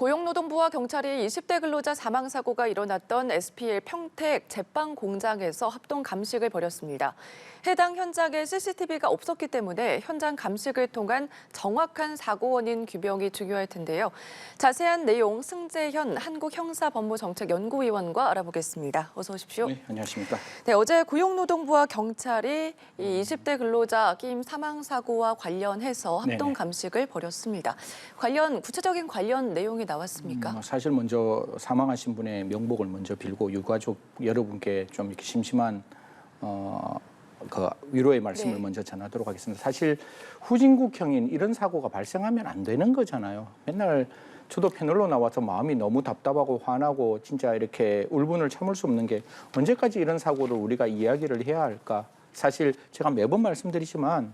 고용노동부와 경찰이 20대 근로자 사망 사고가 일어났던 SPL 평택 제빵 공장에서 합동 감식을 벌였습니다. 해당 현장에 CCTV가 없었기 때문에 현장 감식을 통한 정확한 사고 원인 규명이 중요할 텐데요. 자세한 내용 승재현 한국형사법무정책연구위원과 알아보겠습니다. 어서 오십시오. 네, 안녕하십니까. 네, 어제 고용노동부와 경찰이 이 20대 근로자 끼임 사망 사고와 관련해서 합동 감식을 벌였습니다. 구체적인 관련 내용이 나왔습니까? 사실 먼저 사망하신 분의 명복을 먼저 빌고 유가족 여러분께 좀 이렇게 심심한 그 위로의 말씀을 먼저 전하도록 하겠습니다. 사실 후진국형인 이런 사고가 발생하면 안 되는 거잖아요. 맨날 저도 패널로 나와서 마음이 너무 답답하고 화나고 진짜 이렇게 울분을 참을 수 없는 게 언제까지 이런 사고를 우리가 이야기를 해야 할까? 사실 제가 매번 말씀드리지만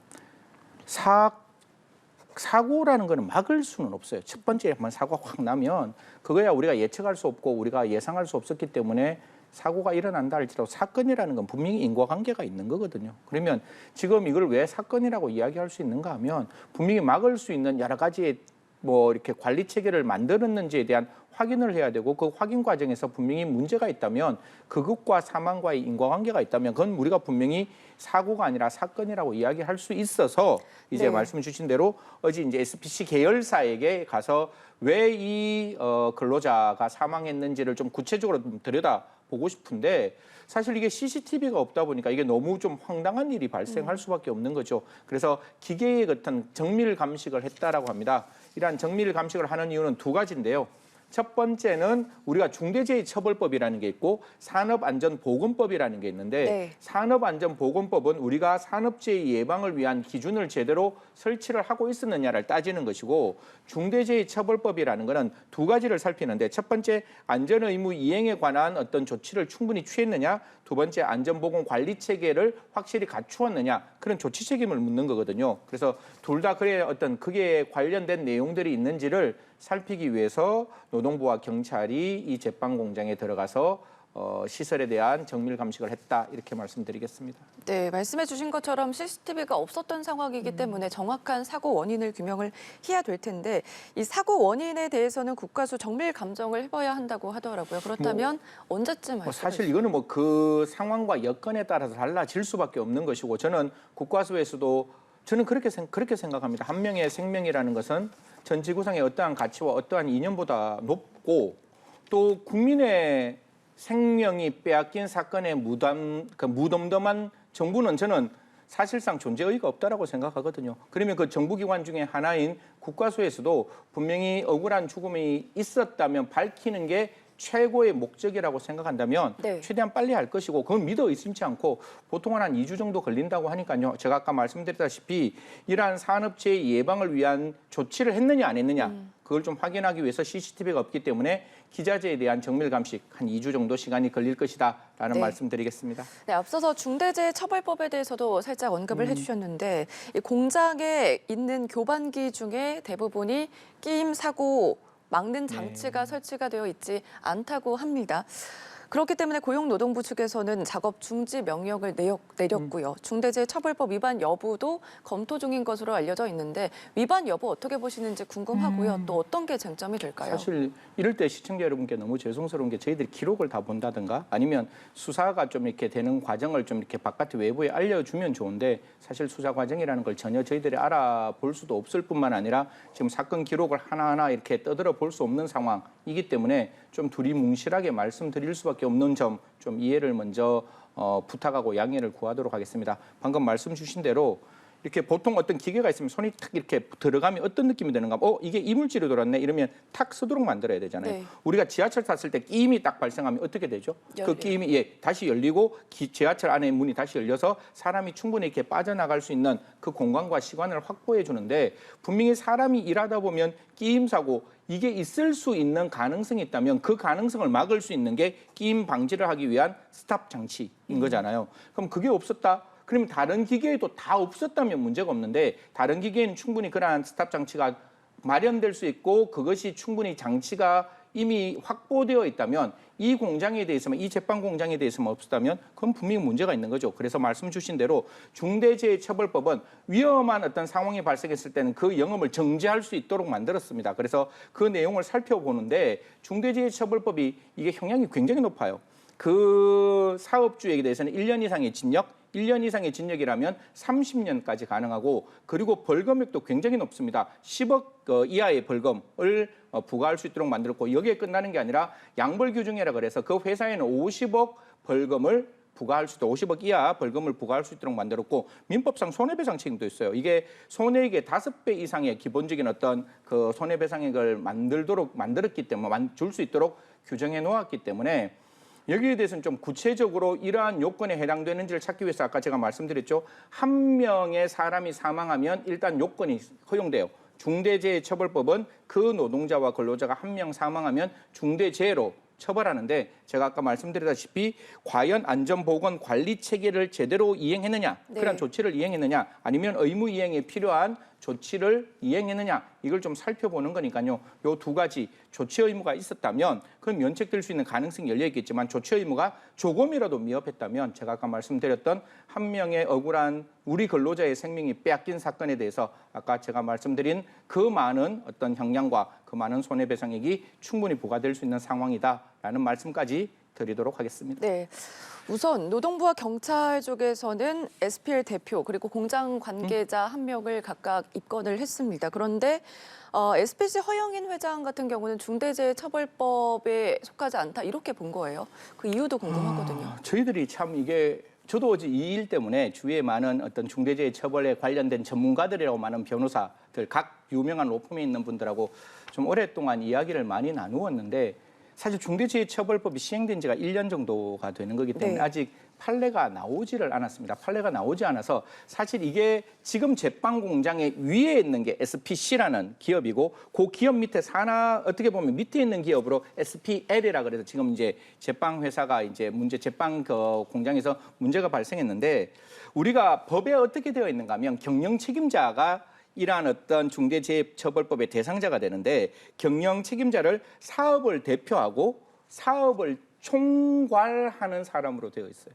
사고라는 거는 막을 수는 없어요. 첫 번째 한번 사고가 확 나면 그거야 우리가 예측할 수 없고 우리가 예상할 수 없었기 때문에 사고가 일어난다 할지라도 사건이라는 건 분명히 인과관계가 있는 거거든요. 그러면 지금 이걸 왜 사건이라고 이야기할 수 있는가 하면 분명히 막을 수 있는 여러 가지의 이렇게 관리 체계를 만들었는지에 대한 확인을 해야 되고 그 확인 과정에서 분명히 문제가 있다면 그것과 사망과의 인과관계가 있다면 그건 우리가 분명히 사고가 아니라 사건이라고 이야기할 수 있어서 이제 말씀 주신 대로 어제 이제 SPC 계열사에게 가서 왜 이 근로자가 사망했는지를 좀 구체적으로 들여다보고 싶은데 사실 이게 CCTV가 없다 보니까 이게 너무 좀 황당한 일이 발생할 수밖에 없는 거죠. 그래서 기계의 같은 정밀 감식을 했다라고 합니다. 이러한 정밀 감식을 하는 이유는 두 가지인데요. 첫 번째는 우리가 중대재해처벌법이라는 게 있고 산업안전보건법이라는 게 있는데 산업안전보건법은 우리가 산업재해 예방을 위한 기준을 제대로 설치를 하고 있었느냐를 따지는 것이고 중대재해처벌법이라는 거는 두 가지를 살피는데 첫 번째 안전의무 이행에 관한 어떤 조치를 충분히 취했느냐 두 번째 안전보건 관리 체계를 확실히 갖추었느냐 그런 조치 책임을 묻는 거거든요. 그래서 둘 다 그래 어떤 그게 관련된 내용들이 있는지를 살피기 위해서 노동부와 경찰이 이 제빵 공장에 들어가서 시설에 대한 정밀 감식을 했다 이렇게 말씀드리겠습니다. 네, 말씀해 주신 것처럼 CCTV가 없었던 상황이기 때문에 정확한 사고 원인을 규명을 해야 될 텐데 이 사고 원인에 대해서는 국가수 정밀 감정을 해봐야 한다고 하더라고요. 그렇다면 언제쯤 할 수가 사실 이거는 그 상황과 여건에 따라서 달라질 수밖에 없는 것이고 저는 국가수에서도 저는 그렇게 생각합니다. 한 명의 생명이라는 것은 전 지구상의 어떠한 가치와 어떠한 이념보다 높고 또 국민의 생명이 빼앗긴 사건의 무덤덤한 정부는 저는 사실상 존재의의가 없다라고 생각하거든요. 그러면 그 정부기관 중에 하나인 국가수에서도 분명히 억울한 죽음이 있었다면 밝히는 게 최고의 목적이라고 생각한다면 최대한 빨리 할 것이고 그건 믿어 의심치 않고 보통은 한 2주 정도 걸린다고 하니까요. 제가 아까 말씀드렸다시피 이러한 산업재해 예방을 위한 조치를 했느냐 안 했느냐 그걸 좀 확인하기 위해서 CCTV가 없기 때문에 기자재에 대한 정밀 감식 한 2주 정도 시간이 걸릴 것이다라는 말씀드리겠습니다. 네, 앞서서 중대재해처벌법에 대해서도 살짝 언급을 해주셨는데 이 공장에 있는 교반기 중에 대부분이 끼임 사고 막는 장치가 설치가 되어 있지 않다고 합니다. 그렇기 때문에 고용노동부 측에서는 작업 중지 명령을 내렸고요. 중대재해처벌법 위반 여부도 검토 중인 것으로 알려져 있는데 위반 여부 어떻게 보시는지 궁금하고요. 또 어떤 게 쟁점이 될까요? 사실 이럴 때 시청자 여러분께 너무 죄송스러운 게 저희들이 기록을 다 본다든가 아니면 수사가 좀 이렇게 되는 과정을 좀 이렇게 바깥에 외부에 알려주면 좋은데 사실 수사 과정이라는 걸 전혀 저희들이 알아볼 수도 없을 뿐만 아니라 지금 사건 기록을 하나하나 이렇게 떠들어 볼 수 없는 상황이기 때문에 좀 두리뭉실하게 말씀드릴 수밖에 없는 점 좀 이해를 먼저 부탁하고 양해를 구하도록 하겠습니다. 방금 말씀 주신 대로 이렇게 보통 어떤 기계가 있으면 손이 탁 이렇게 들어가면 어떤 느낌이 드는가? 이게 이물질이 들어왔네 이러면 탁 서도록 만들어야 되잖아요. 우리가 지하철 탔을 때 끼임이 딱 발생하면 어떻게 되죠? 그 끼임이 다시 열리고 지하철 안에 문이 다시 열려서 사람이 충분히 이렇게 빠져나갈 수 있는 그 공간과 시간을 확보해 주는데 분명히 사람이 일하다 보면 끼임 사고 이게 있을 수 있는 가능성이 있다면 그 가능성을 막을 수 있는 게 끼임 방지를 하기 위한 스탑 장치인 거잖아요. 그럼 그게 없었다? 그러면 다른 기계에도 다 없었다면 문제가 없는데 다른 기계에는 충분히 그러한 스탑 장치가 마련될 수 있고 그것이 충분히 장치가 이미 확보되어 있다면 이 공장에 대해서만 이 제빵 공장에 대해서만 없었다면 그건 분명히 문제가 있는 거죠. 그래서 말씀 주신 대로 중대재해처벌법은 위험한 어떤 상황이 발생했을 때는 그 영업을 정지할 수 있도록 만들었습니다. 그래서 그 내용을 살펴보는데 중대재해처벌법이 이게 형량이 굉장히 높아요. 그 사업주에게 대해서는 1년 이상의 징역, 1년 이상의 징역이라면 30년까지 가능하고 그리고 벌금액도 굉장히 높습니다. 10억 이하의 벌금을 부과할 수 있도록 만들었고 여기에 끝나는 게 아니라 양벌 규정이라 그래서 그 회사에는 50억 벌금을 부과할 수 있도록 50억 이하 벌금을 부과할 수 있도록 만들었고 민법상 손해배상 책임도 있어요. 이게 손해액의 5배 이상의 기본적인 어떤 그 손해배상액을 만들었기 때문에 줄 수 있도록 규정해 놓았기 때문에 여기에 대해서는 좀 구체적으로 이러한 요건에 해당되는지를 찾기 위해서 아까 제가 말씀드렸죠. 한 명의 사람이 사망하면 일단 요건이 허용돼요. 중대재해처벌법은 그 노동자와 근로자가 한 명 사망하면 중대재해로 처벌하는데 제가 아까 말씀드렸다시피 과연 안전보건 관리 체계를 제대로 이행했느냐, 네. 그런 조치를 이행했느냐, 아니면 의무 이행에 필요한 조치를 이행했느냐 이걸 좀 살펴보는 거니까요. 요 두 가지 조치 의무가 있었다면 그건 면책될 수 있는 가능성이 열려 있겠지만 조치 의무가 조금이라도 미흡했다면 제가 아까 말씀드렸던 한 명의 억울한 우리 근로자의 생명이 빼앗긴 사건에 대해서 아까 제가 말씀드린 그 많은 어떤 형량과 그 많은 손해배상액이 충분히 부과될 수 있는 상황이다라는 말씀까지 드리도록 하겠습니다. 네. 우선 노동부와 경찰 쪽에서는 SPL 대표 그리고 공장 관계자 한 명을 각각 입건을 했습니다. 그런데 SPC 허영인 회장 같은 경우는 중대재해처벌법에 속하지 않다 이렇게 본 거예요. 그 이유도 궁금하거든요. 저희들이 참 이게 저도 어제 이 일 때문에 주위에 많은 어떤 중대재해처벌에 관련된 전문가들이라고 많은 변호사들 각 유명한 로펌에 있는 분들하고 좀 오랫동안 이야기를 많이 나누었는데 사실 중대재해처벌법이 시행된 지가 1년 정도가 되는 거기 때문에 네. 아직 판례가 나오지를 않았습니다. 판례가 나오지 않아서 사실 이게 지금 제빵 공장의 위에 있는 게 SPC라는 기업이고 그 기업 밑에 산하 어떻게 보면 밑에 있는 기업으로 SPL이라 그래서 지금 이제 제빵 회사가 이제 제빵 그 공장에서 문제가 발생했는데 우리가 법에 어떻게 되어 있는가 하면 경영 책임자가 이러한 어떤 중대재해처벌법의 대상자가 되는데 경영 책임자를 사업을 대표하고 사업을 총괄하는 사람으로 되어 있어요.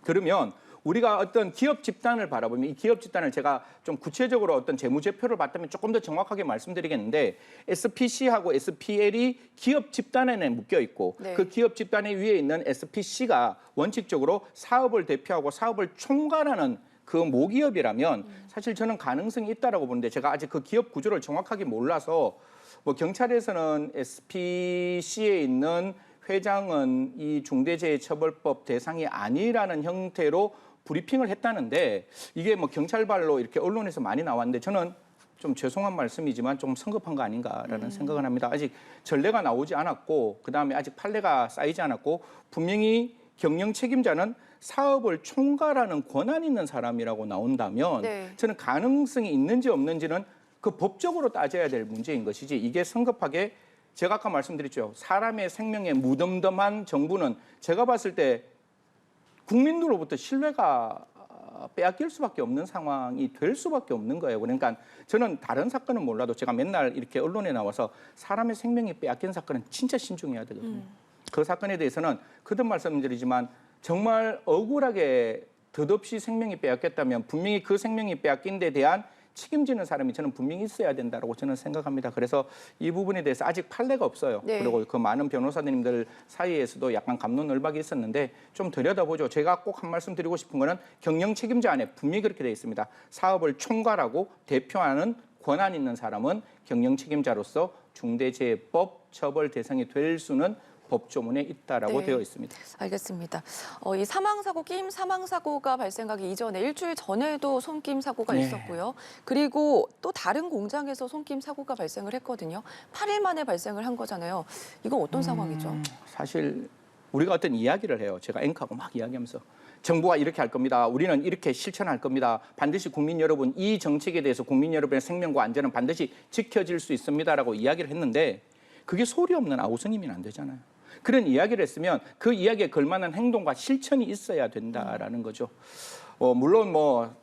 그러면 우리가 어떤 기업 집단을 바라보면 이 기업 집단을 제가 좀 구체적으로 어떤 재무제표를 봤다면 조금 더 정확하게 말씀드리겠는데 SPC하고 SPL이 기업 집단에 묶여 있고 네. 그 기업 집단의 위에 있는 SPC가 원칙적으로 사업을 대표하고 사업을 총괄하는 그 모기업이라면 사실 저는 가능성이 있다라고 보는데 제가 아직 그 기업 구조를 정확하게 몰라서 뭐 경찰에서는 SPC에 있는 회장은 이 중대재해처벌법 대상이 아니라는 형태로 브리핑을 했다는데 이게 뭐 경찰발로 이렇게 언론에서 많이 나왔는데 저는 좀 죄송한 말씀이지만 좀 성급한 거 아닌가라는 생각을 합니다. 아직 전례가 나오지 않았고 그다음에 아직 판례가 쌓이지 않았고 분명히 경영 책임자는 사업을 총괄하는 권한 있는 사람이라고 나온다면 네. 저는 가능성이 있는지 없는지는 그 법적으로 따져야 될 문제인 것이지 이게 성급하게 제가 아까 말씀드렸죠. 사람의 생명에 무덤덤한 정부는 제가 봤을 때 국민들로부터 신뢰가 빼앗길 수밖에 없는 상황이 될 수밖에 없는 거예요. 그러니까 저는 다른 사건은 몰라도 제가 맨날 이렇게 언론에 나와서 사람의 생명이 빼앗긴 사건은 진짜 신중해야 되거든요. 그 사건에 대해서는 거듭 말씀드리지만 정말 억울하게 덧없이 생명이 빼앗겼다면 분명히 그 생명이 빼앗긴 데 대한 책임지는 사람이 저는 분명히 있어야 된다고 저는 생각합니다. 그래서 이 부분에 대해서 아직 판례가 없어요. 네. 그리고 그 많은 변호사님들 사이에서도 약간 갑론을박이 있었는데 좀 들여다보죠. 제가 꼭 한 말씀 드리고 싶은 거는 경영 책임자 안에 분명히 그렇게 돼 있습니다. 사업을 총괄하고 대표하는 권한 있는 사람은 경영 책임자로서 중대재해법 처벌 대상이 될 수는 법조문에 있다라고 네. 되어 있습니다. 알겠습니다. 이 사망사고, 끼임 사망사고가 발생하기 이전에 일주일 전에도 손끼임 사고가 네. 있었고요. 그리고 또 다른 공장에서 손끼임 사고가 발생을 했거든요. 8일 만에 발생을 한 거잖아요. 이건 어떤 상황이죠? 사실 우리가 어떤 이야기를 해요. 제가 앵커하고 막 이야기하면서 정부가 이렇게 할 겁니다. 우리는 이렇게 실천할 겁니다. 반드시 국민 여러분 이 정책에 대해서 국민 여러분의 생명과 안전은 반드시 지켜질 수 있습니다라고 이야기를 했는데 그게 소리 없는 아우성이면 안 되잖아요. 그런 이야기를 했으면 그 이야기에 걸만한 행동과 실천이 있어야 된다라는 거죠. 물론 뭐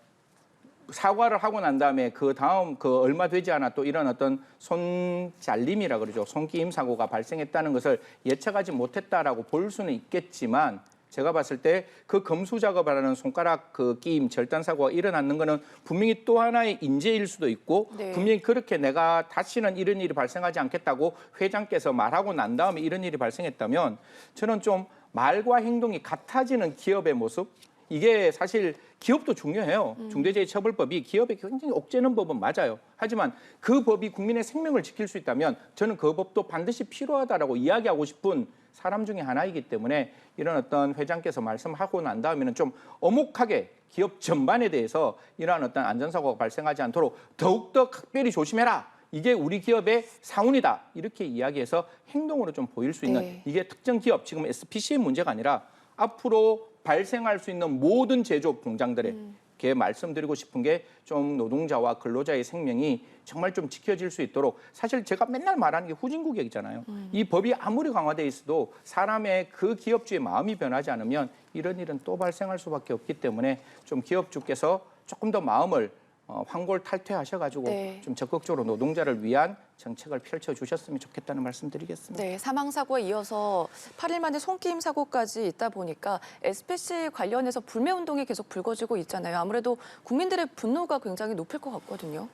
사과를 하고 난 다음에 그 다음 그 얼마 되지 않아 또 이런 어떤 손잘림이라 그러죠. 손끼임 사고가 발생했다는 것을 예측하지 못했다라고 볼 수는 있겠지만 제가 봤을 때 그 검수 작업을 하는 손가락 그 끼임 절단 사고가 일어났는 거는 분명히 또 하나의 인재일 수도 있고 네. 분명히 그렇게 내가 다시는 이런 일이 발생하지 않겠다고 회장께서 말하고 난 다음에 이런 일이 발생했다면 저는 좀 말과 행동이 같아지는 기업의 모습 이게 사실 기업도 중요해요. 중대재해처벌법이 기업에 굉장히 옥죄는 법은 맞아요. 하지만 그 법이 국민의 생명을 지킬 수 있다면 저는 그 법도 반드시 필요하다라고 이야기하고 싶은 사람 중에 하나이기 때문에 이런 어떤 회장께서 말씀하고 난 다음에는 좀 엄혹하게 기업 전반에 대해서 이러한 어떤 안전사고가 발생하지 않도록 더욱더 각별히 조심해라. 이게 우리 기업의 사운이다. 이렇게 이야기해서 행동으로 좀 보일 수 있는 네. 이게 특정 기업, 지금 SPC의 문제가 아니라 앞으로 발생할 수 있는 모든 제조업 공장들에게 말씀드리고 싶은 게 좀 노동자와 근로자의 생명이 정말 좀 지켜질 수 있도록 사실 제가 맨날 말하는 게 후진국역이잖아요. 이 법이 아무리 강화돼 있어도 사람의 그 기업주의 마음이 변하지 않으면 이런 일은 또 발생할 수밖에 없기 때문에 좀 기업주께서 조금 더 마음을 황골탈퇴하셔가지고 네. 좀 적극적으로 노동자를 위한 정책을 펼쳐주셨으면 좋겠다는 말씀드리겠습니다. 네, 사망 사고에 이어서 8일 만에 손끼임 사고까지 있다 보니까 SPC 관련해서 불매 운동이 계속 불거지고 있잖아요. 아무래도 국민들의 분노가 굉장히 높을 것 같거든요.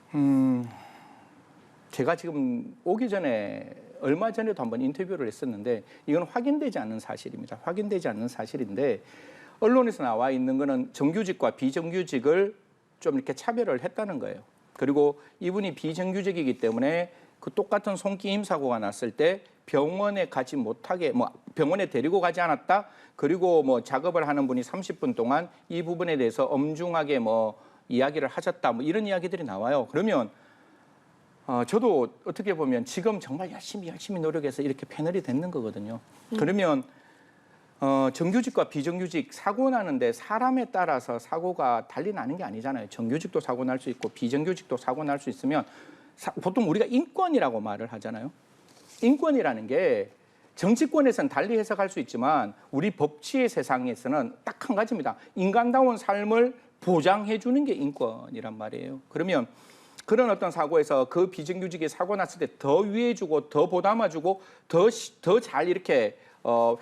제가 지금 오기 전에 얼마 전에도 한번 인터뷰를 했었는데 이건 확인되지 않는 사실입니다. 확인되지 않는 사실인데 언론에서 나와 있는 거는 정규직과 비정규직을 좀 이렇게 차별을 했다는 거예요. 그리고 이분이 비정규직이기 때문에 그 똑같은 손끼임 사고가 났을 때 병원에 가지 못하게 병원에 데리고 가지 않았다. 그리고 작업을 하는 분이 30분 동안 이 부분에 대해서 엄중하게 이야기를 하셨다. 이런 이야기들이 나와요. 그러면 저도 어떻게 보면 지금 정말 열심히 노력해서 이렇게 패널이 됐는 거거든요. 그러면 정규직과 비정규직 사고 나는데 사람에 따라서 사고가 달리 나는 게 아니잖아요. 정규직도 사고 날 수 있고 비정규직도 사고 날 수 있으면 보통 우리가 인권이라고 말을 하잖아요. 인권이라는 게 정치권에서는 달리 해석할 수 있지만 우리 법치의 세상에서는 딱 한 가지입니다. 인간다운 삶을 보장해 주는 게 인권이란 말이에요. 그러면 그런 어떤 사고에서 그 비정규직이 사고 났을 때 더 위해주고 더 보담아주고 더 잘 이렇게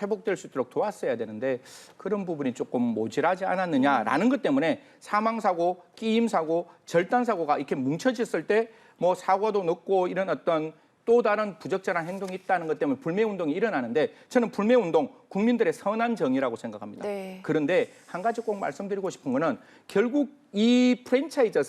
회복될 수 있도록 도왔어야 되는데 그런 부분이 조금 모자라지 않았느냐라는 것 때문에 사망사고, 끼임사고, 절단사고가 이렇게 뭉쳐졌을 때 사고도 늦고 이런 어떤 또 다른 부적절한 행동이 있다는 것 때문에 불매운동이 일어나는데 저는 불매운동 국민들의 선한 정의라고 생각합니다. 네. 그런데 한 가지 꼭 말씀드리고 싶은 거는 결국 이 프랜차이즈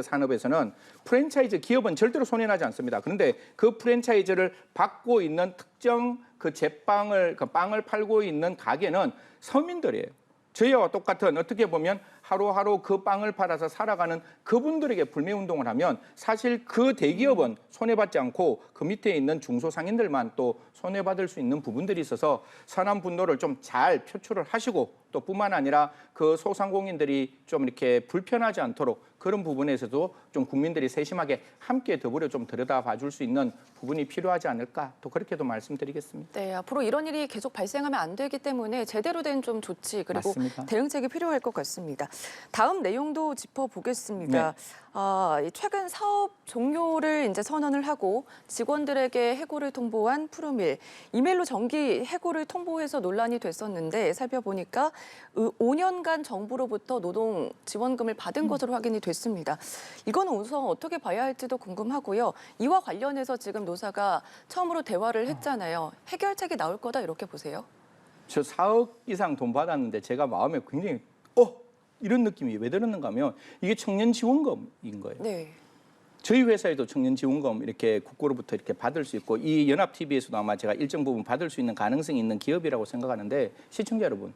산업에서는 프랜차이즈 기업은 절대로 손해나지 않습니다. 그런데 그 프랜차이즈를 받고 있는 특정 그 빵을 팔고 있는 가게는 서민들이에요. 저희와 똑같은 어떻게 보면 하루하루 그 빵을 팔아서 살아가는 그분들에게 불매운동을 하면 사실 그 대기업은 손해받지 않고 그 밑에 있는 중소상인들만 또 손해받을 수 있는 부분들이 있어서 선한 분노를 좀 잘 표출을 하시고 또 뿐만 아니라 그 소상공인들이 좀 이렇게 불편하지 않도록 그런 부분에서도 좀 국민들이 세심하게 함께 더불어 좀 들여다봐 줄 수 있는 부분이 필요하지 않을까 또 그렇게도 말씀드리겠습니다. 네, 앞으로 이런 일이 계속 발생하면 안 되기 때문에 제대로 된 좀 조치 그리고 맞습니다. 대응책이 필요할 것 같습니다. 다음 내용도 짚어보겠습니다. 최근 사업 종료를 이제 선언을 하고 직원들에게 해고를 통보한 푸르밀. 이메일로 정기 해고를 통보해서 논란이 됐었는데 살펴보니까 5년간 정부로부터 노동 지원금을 받은 것으로 확인이 됐습니다. 이거는 우선 어떻게 봐야 할지도 궁금하고요. 이와 관련해서 지금 노사가 처음으로 대화를 했잖아요. 해결책이 나올 거다 이렇게 보세요? 저 4억 이상 돈 받았는데 제가 마음에 굉장히 이런 느낌이 왜 들었는가 하면 이게 청년 지원금인 거예요. 네. 저희 회사에도 청년 지원금 이렇게 국고로부터 이렇게 받을 수 있고 이 연합 TV에서도 아마 제가 일정 부분 받을 수 있는 가능성이 있는 기업이라고 생각하는데 시청자 여러분,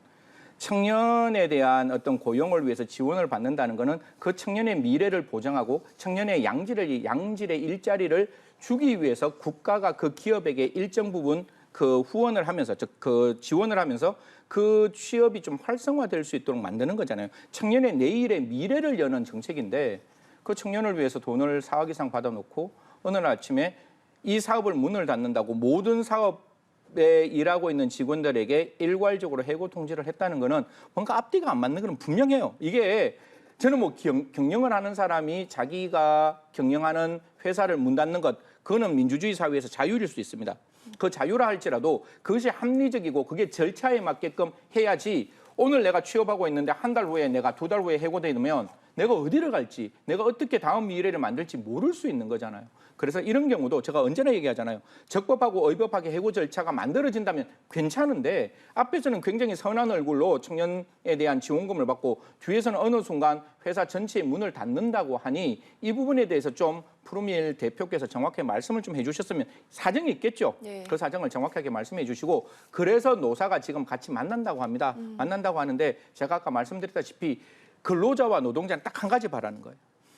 청년에 대한 어떤 고용을 위해서 지원을 받는다는 것은 그 청년의 미래를 보장하고 청년의 양질의 일자리를 주기 위해서 국가가 그 기업에게 일정 부분 그 후원을 하면서 즉 그 지원을 하면서 그 취업이 좀 활성화될 수 있도록 만드는 거잖아요. 청년의 내일의 미래를 여는 정책인데 그 청년을 위해서 돈을 4억 이상 받아놓고 어느 날 아침에 이 사업을 문을 닫는다고 모든 사업에 일하고 있는 직원들에게 일괄적으로 해고 통지를 했다는 거는 뭔가 앞뒤가 안 맞는 건 분명해요. 이게 저는 뭐 경영을 하는 사람이 자기가 경영하는 회사를 문 닫는 것, 그거는 민주주의 사회에서 자율일 수 있습니다. 그 자유라 할지라도 그것이 합리적이고 그게 절차에 맞게끔 해야지. 오늘 내가 취업하고 있는데 한 달 후에 내가 2달 후에 해고되면 내가 어디를 갈지, 내가 어떻게 다음 미래를 만들지 모를 수 있는 거잖아요. 그래서 이런 경우도 제가 언제나 얘기하잖아요. 적법하고 의법하게 해고 절차가 만들어진다면 괜찮은데 앞에서는 굉장히 선한 얼굴로 청년에 대한 지원금을 받고 뒤에서는 어느 순간 회사 전체의 문을 닫는다고 하니 이 부분에 대해서 좀 푸르밀 대표께서 정확하게 말씀을 좀 해주셨으면, 사정이 있겠죠. 네. 그 사정을 정확하게 말씀해 주시고, 그래서 노사가 지금 같이 만난다고 합니다. 만난다고 하는데 제가 아까 말씀드렸다시피 근로자와 노동자는 딱 한 가지 바라는 거예요.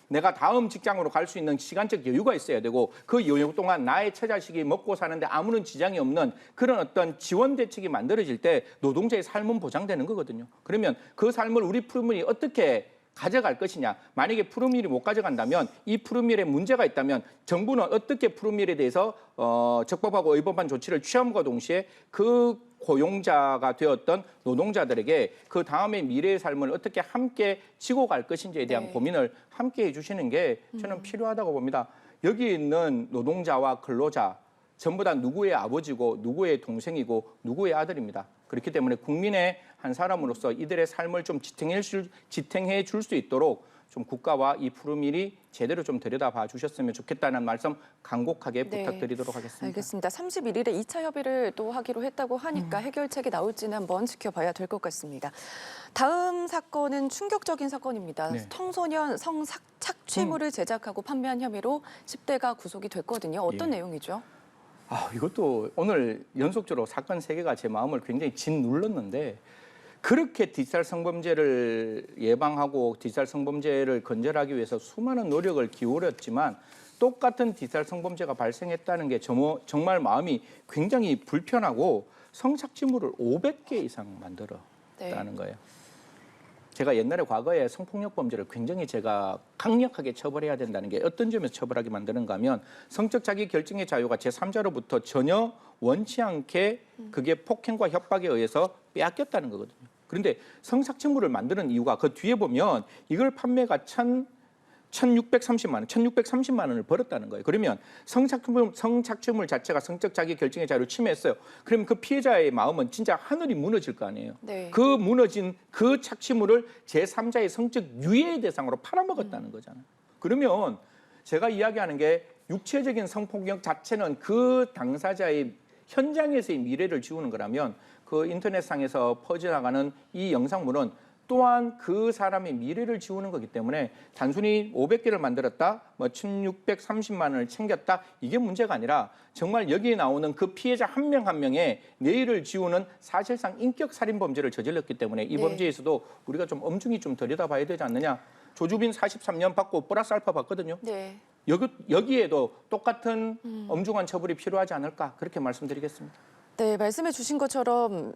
내가 다음 직장으로 갈 수 있는 시간적 여유가 있어야 되고 그 여유 동안 나의 처자식이 먹고 사는데 아무런 지장이 없는 그런 어떤 지원 대책이 만들어질 때 노동자의 삶은 보장되는 거거든요. 그러면 그 삶을 우리 푸르밀이 어떻게 가져갈 것이냐. 만약에 푸르밀이 못 가져간다면, 이 푸르밀에 문제가 있다면 정부는 어떻게 푸르밀에 대해서 적법하고 의법한 조치를 취함과 동시에 그 고용자가 되었던 노동자들에게 그 다음의 미래의 삶을 어떻게 함께 지고 갈 것인지에 대한 고민을 함께 해주시는 게 저는 필요하다고 봅니다. 여기 있는 노동자와 근로자 전부 다 누구의 아버지고 누구의 동생이고 누구의 아들입니다. 그렇기 때문에 국민의 한 사람으로서 이들의 삶을 좀 지탱해 줄 수 있도록 좀 국가와 이 푸르밀이 제대로 좀 들여다봐 주셨으면 좋겠다는 말씀 간곡하게 부탁드리도록 하겠습니다. 알겠습니다. 31일에 2차 협의를 또 하기로 했다고 하니까 해결책이 나올지는 한번 지켜봐야 될 것 같습니다. 다음 사건은 충격적인 사건입니다. 네. 청소년 성착취물을 제작하고 판매한 혐의로 10대가 구속이 됐거든요. 어떤 내용이죠? 이것도 오늘 연속적으로 사건 3개가 제 마음을 굉장히 짓눌렀는데, 그렇게 디지털 성범죄를 예방하고 디지털 성범죄를 근절하기 위해서 수많은 노력을 기울였지만 똑같은 디지털 성범죄가 발생했다는 게 정말 마음이 굉장히 불편하고, 성착취물을 500개 이상 만들었다는 거예요. 제가 옛날에 과거에 성폭력 범죄를 굉장히 제가 강력하게 처벌해야 된다는 게 어떤 점에서 처벌하게 만드는가 하면, 성적 자기 결정의 자유가 제3자로부터 전혀 원치 않게 그게 폭행과 협박에 의해서 빼앗겼다는 거거든요. 그런데 성착취물을 만드는 이유가 그 뒤에 보면 이걸 판매가 1,630만 원을 벌었다는 거예요. 그러면 성착취물 자체가 성적 자기 결정의 자유를 침해했어요. 그러면 그 피해자의 마음은 진짜 하늘이 무너질 거 아니에요. 네. 그 무너진 그 착취물을 제3자의 성적 유해의 대상으로 팔아먹었다는 거잖아요. 그러면 제가 이야기하는 게 육체적인 성폭력 자체는 그 당사자의 현장에서의 미래를 지우는 거라면, 그 인터넷상에서 퍼져나가는 이 영상물은 또한 그 사람의 미래를 지우는 거기 때문에 단순히 500개를 만들었다, 1,630만 원을 챙겼다, 이게 문제가 아니라 정말 여기에 나오는 그 피해자 한 명 한 명의 내일을 지우는 사실상 인격 살인 범죄를 저질렀기 때문에 이 범죄에서도 우리가 좀 엄중히 좀 들여다봐야 되지 않느냐. 조주빈 43년 받고 플러스 알파 받거든요. 네. 여기에도 똑같은 엄중한 처벌이 필요하지 않을까, 그렇게 말씀드리겠습니다. 네, 말씀해 주신 것처럼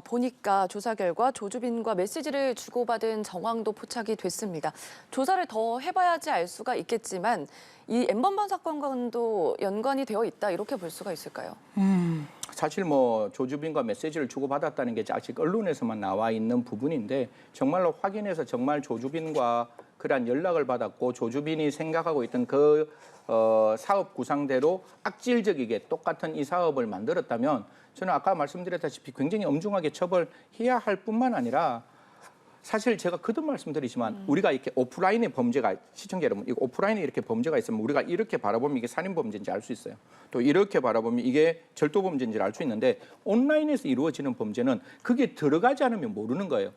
보니까 조사 결과 조주빈과 메시지를 주고받은 정황도 포착이 됐습니다. 조사를 더 해봐야지 알 수가 있겠지만 이 N번방 사건과도 연관이 되어 있다, 이렇게 볼 수가 있을까요? 사실 조주빈과 메시지를 주고받았다는 게 아직 언론에서만 나와 있는 부분인데, 정말로 확인해서 정말 조주빈과 그러한 연락을 받았고 조주빈이 생각하고 있던 그 사업 구상대로 악질적이게 똑같은 이 사업을 만들었다면, 저는 아까 말씀드렸다시피 굉장히 엄중하게 처벌해야 할 뿐만 아니라, 사실 제가 거듭 말씀드리지만 우리가 이렇게 오프라인의 범죄가, 시청자 여러분, 이거 오프라인에 이렇게 범죄가 있으면 우리가 이렇게 바라보면 이게 살인 범죄인지 알 수 있어요. 또 이렇게 바라보면 이게 절도 범죄인지 알 수 있는데, 온라인에서 이루어지는 범죄는 그게 들어가지 않으면 모르는 거예요.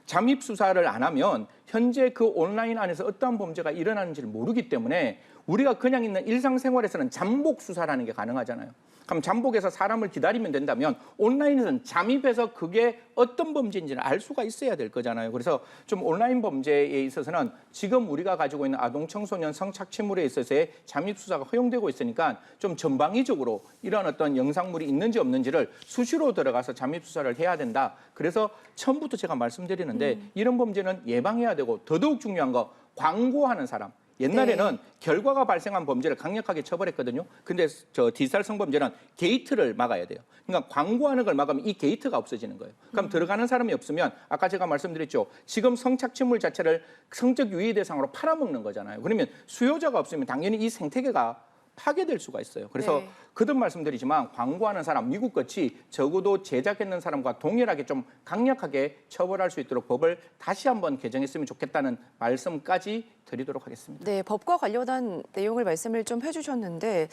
잠입 수사를 안 하면 현재 그 온라인 안에서 어떠한 범죄가 일어나는지를 모르기 때문에 우리가 그냥 있는 일상생활에서는 잠복 수사라는 게 가능하잖아요. 그럼 잠복해서 사람을 기다리면 된다면 온라인에서는 잠입해서 그게 어떤 범죄인지를 알 수가 있어야 될 거잖아요. 그래서 좀 온라인 범죄에 있어서는 지금 우리가 가지고 있는 아동 청소년 성착취물에 있어서의 잠입 수사가 허용되고 있으니까 좀 전방위적으로 이런 어떤 영상물이 있는지 없는지를 수시로 들어가서 잠입 수사를 해야 된다. 그래서 처음부터 제가 말씀드리는데 이런 범죄는 예방해야 되고, 더더욱 중요한 거 광고하는 사람, 옛날에는 결과가 발생한 범죄를 강력하게 처벌했거든요. 근데 저 디지털 성범죄는 게이트를 막아야 돼요. 그러니까 광고하는 걸 막으면 이 게이트가 없어지는 거예요. 그럼 들어가는 사람이 없으면 아까 제가 말씀드렸죠. 지금 성착취물 자체를 성적 유의 대상으로 팔아먹는 거잖아요. 그러면 수요자가 없으면 당연히 이 생태계가 파괴될 수가 있어요. 그래서 네. 거듭 말씀드리지만 광고하는 사람, 미국같이 적어도 제작했는 사람과 동일하게 좀 강력하게 처벌할 수 있도록 법을 다시 한번 개정했으면 좋겠다는 말씀까지 드리도록 하겠습니다. 네, 법과 관련한 내용을 말씀을 좀 해주셨는데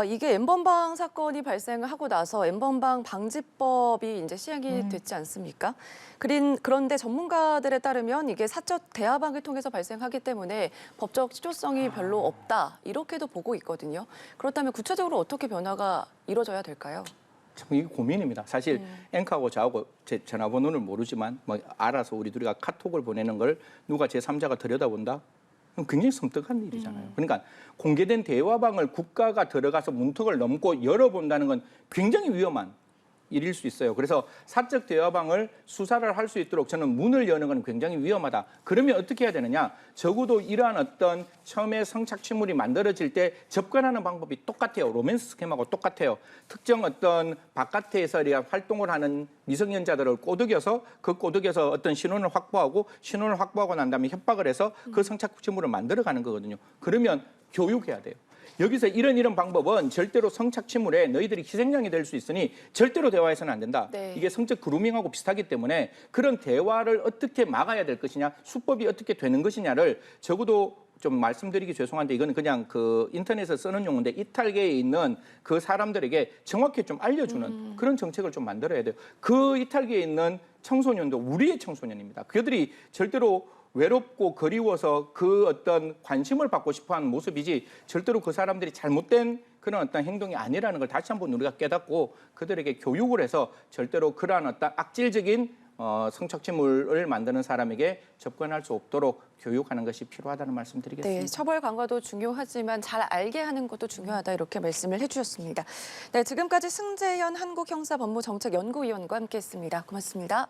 이게 N번방 사건이 발생하고 나서 N번방 방지법이 이제 시행이 됐지 않습니까? 그런데 전문가들에 따르면 이게 사적 대화방을 통해서 발생하기 때문에 법적 실효성이 별로 없다 이렇게도 보고 있거든요. 그렇다면 구체적으로 어떻게 변화가 이루어져야 될까요? 참 이게 고민입니다. 사실 앵커하고 저하고 제 전화번호를 모르지만 뭐 알아서 우리 둘이가 카톡을 보내는 걸 누가 제3자가 들여다본다? 그럼 굉장히 섬뜩한 일이잖아요. 그러니까 공개된 대화방을 국가가 들어가서 문턱을 넘고 열어본다는 건 굉장히 위험한 일일 수 있어요. 그래서 사적 대화방을 수사를 할 수 있도록 저는 문을 여는 건 굉장히 위험하다. 그러면 어떻게 해야 되느냐? 적어도 이러한 어떤 처음에 성착취물이 만들어질 때 접근하는 방법이 똑같아요. 로맨스 스캠하고 똑같아요. 특정 어떤 바깥에서 활동을 하는 미성년자들을 꼬드겨서 그 꼬드겨서 어떤 신원을 확보하고 난 다음에 협박을 해서 그 성착취물을 만들어가는 거거든요. 그러면 교육해야 돼요. 여기서 이런 방법은 절대로 성착취물에 너희들이 희생양이 될 수 있으니 절대로 대화해서는 안 된다. 네. 이게 성적 그루밍하고 비슷하기 때문에 그런 대화를 어떻게 막아야 될 것이냐, 수법이 어떻게 되는 것이냐를 적어도 좀 말씀드리기 죄송한데 이거는 그냥 그 인터넷에 쓰는 용어인데 이탈계에 있는 그 사람들에게 정확히 좀 알려주는 그런 정책을 좀 만들어야 돼요. 그 이탈계에 있는 청소년도 우리의 청소년입니다. 그들이 절대로 외롭고 그리워서 그 어떤 관심을 받고 싶어하는 모습이지 절대로 그 사람들이 잘못된 그런 어떤 행동이 아니라는 걸 다시 한번 우리가 깨닫고 그들에게 교육을 해서 절대로 그러한 어떤 악질적인 성착취물을 만드는 사람에게 접근할 수 없도록 교육하는 것이 필요하다는 말씀드리겠습니다. 네, 처벌 강화도 중요하지만 잘 알게 하는 것도 중요하다 이렇게 말씀을 해주셨습니다. 네, 지금까지 승재현 한국형사법무정책연구위원과 함께했습니다. 고맙습니다.